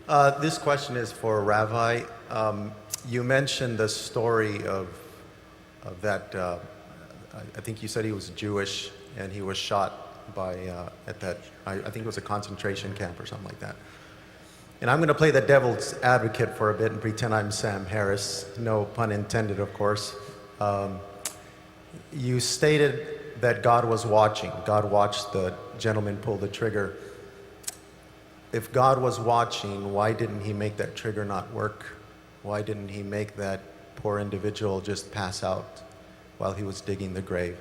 This question is for Rabbi. You mentioned the story of that. I think you said he was Jewish and he was shot by at that. I think it was a concentration camp or something like that. And I'm going to play the devil's advocate for a bit and pretend I'm Sam Harris. No pun intended, of course. You stated that God was watching. God watched the gentleman pull the trigger. If God was watching, why didn't he make that trigger not work? Why didn't he make that poor individual just pass out while he was digging the grave?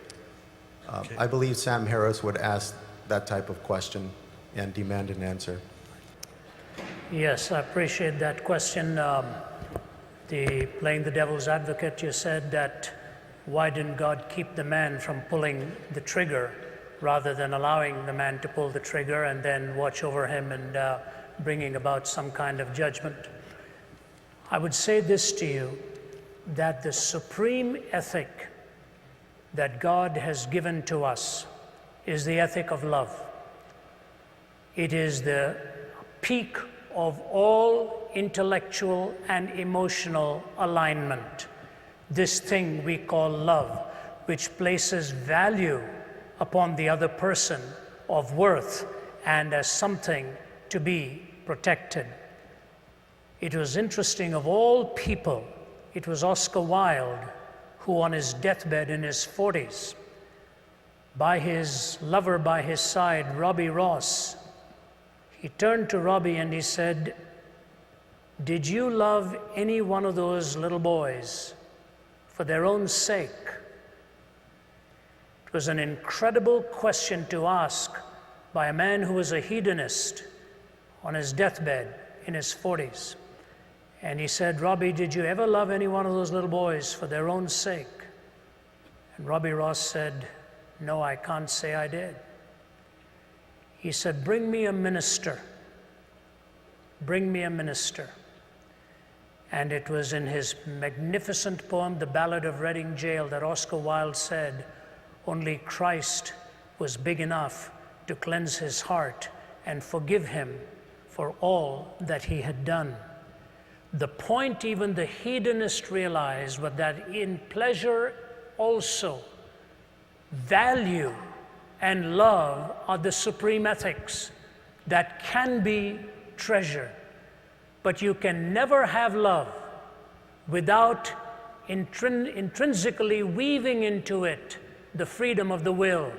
Okay. I believe Sam Harris would ask that type of question and demand an answer. Yes, I appreciate that question. Playing the devil's advocate, you said that why didn't God keep the man from pulling the trigger rather than allowing the man to pull the trigger and then watch over him and bringing about some kind of judgment? I would say this to you, that the supreme ethic that God has given to us is the ethic of love. It is the peak of all intellectual and emotional alignment. This thing we call love, which places value upon the other person of worth and as something to be protected. It was interesting, of all people, it was Oscar Wilde who on his deathbed in his 40s, by his lover by his side, Robbie Ross, he turned to Robbie and he said, "Did you love any one of those little boys for their own sake?" It was an incredible question to ask by a man who was a hedonist on his deathbed in his 40s. And he said, "Robbie, did you ever love any one of those little boys for their own sake?" And Robbie Ross said, "No, I can't say I did." He said, "Bring me a minister. Bring me a minister." And it was in his magnificent poem, The Ballad of Reading Gaol, that Oscar Wilde said, "Only Christ was big enough to cleanse his heart and forgive him for all that he had done." The point even the hedonist realized was that in pleasure also, value and love are the supreme ethics that can be treasured. But you can never have love without intrinsically weaving into it the freedom of the will.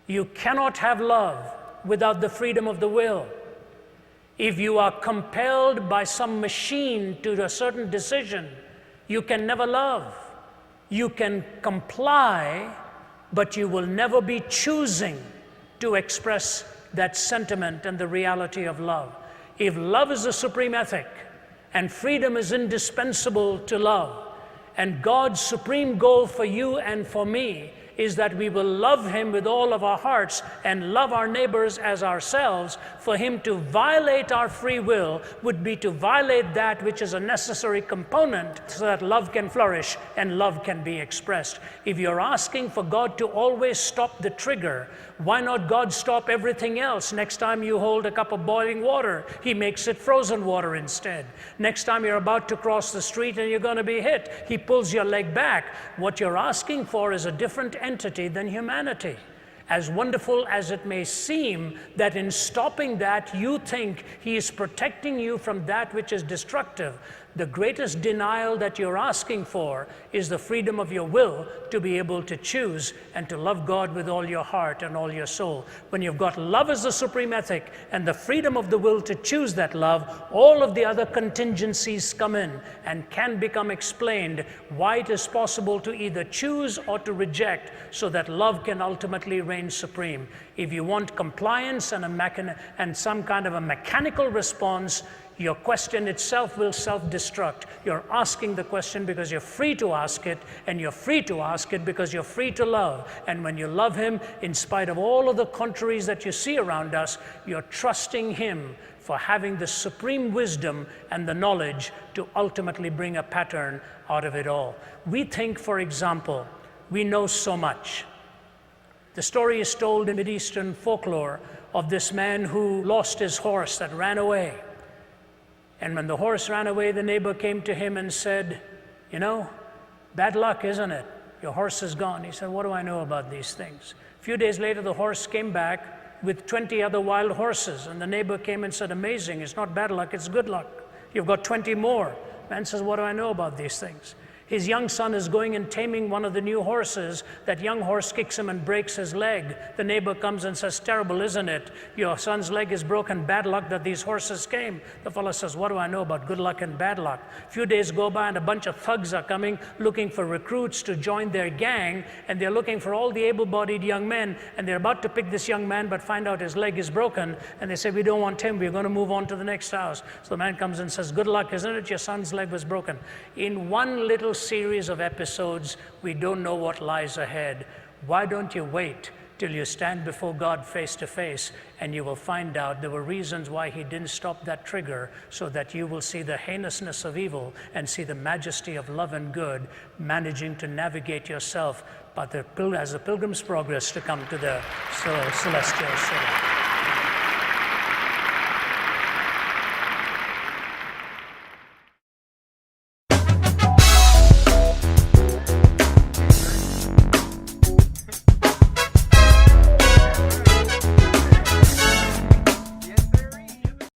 You cannot have love without the freedom of the will. If you are compelled by some machine to a certain decision, you can never love. You can comply, but you will never be choosing to express that sentiment and the reality of love. If love is the supreme ethic, and freedom is indispensable to love, and God's supreme goal for you and for me is that we will love him with all of our hearts and love our neighbors as ourselves, for him to violate our free will would be to violate that which is a necessary component so that love can flourish and love can be expressed. If you're asking for God to always stop the trigger, why not God stop everything else? Next time you hold a cup of boiling water, he makes it frozen water instead. Next time you're about to cross the street and you're going to be hit, he pulls your leg back. What you're asking for is a different entity than humanity. As wonderful as it may seem that in stopping that you think he is protecting you from that which is destructive, the greatest denial that you're asking for is the freedom of your will to be able to choose and to love God with all your heart and all your soul. When you've got love as the supreme ethic and the freedom of the will to choose that love, all of the other contingencies come in and can become explained why it is possible to either choose or to reject so that love can ultimately reign supreme. If you want compliance and some kind of a mechanical response, your question itself will self-destruct. You're asking the question because you're free to ask it, and you're free to ask it because you're free to love. And when you love him, in spite of all of the contraries that you see around us, you're trusting him for having the supreme wisdom and the knowledge to ultimately bring a pattern out of it all. We think, for example, we know so much. The story is told in Mideastern folklore of this man who lost his horse that ran away. And when the horse ran away, the neighbor came to him and said, "You know, bad luck, isn't it? Your horse is gone." He said, "What do I know about these things?" A few days later, the horse came back with 20 other wild horses. And the neighbor came and said, "Amazing, it's not bad luck, it's good luck. You've got 20 more." Man says, "What do I know about these things?" His young son is going and taming one of the new horses. That young horse kicks him and breaks his leg. The neighbor comes and says, "Terrible, isn't it? Your son's leg is broken. Bad luck that these horses came." The fellow says, "What do I know about good luck and bad luck?" A few days go by and a bunch of thugs are coming looking for recruits to join their gang, and they're looking for all the able-bodied young men, and they're about to pick this young man but find out his leg is broken, and they say, "We don't want him, we're going to move on to the next house." So the man comes and says, "Good luck, isn't it? Your son's leg was broken." In one little series of episodes, we don't know what lies ahead. Why don't you wait till you stand before God face to face, and you will find out there were reasons why he didn't stop that trigger, so that you will see the heinousness of evil and see the majesty of love and good, managing to navigate yourself, but as a pilgrim's progress to come to the celestial city.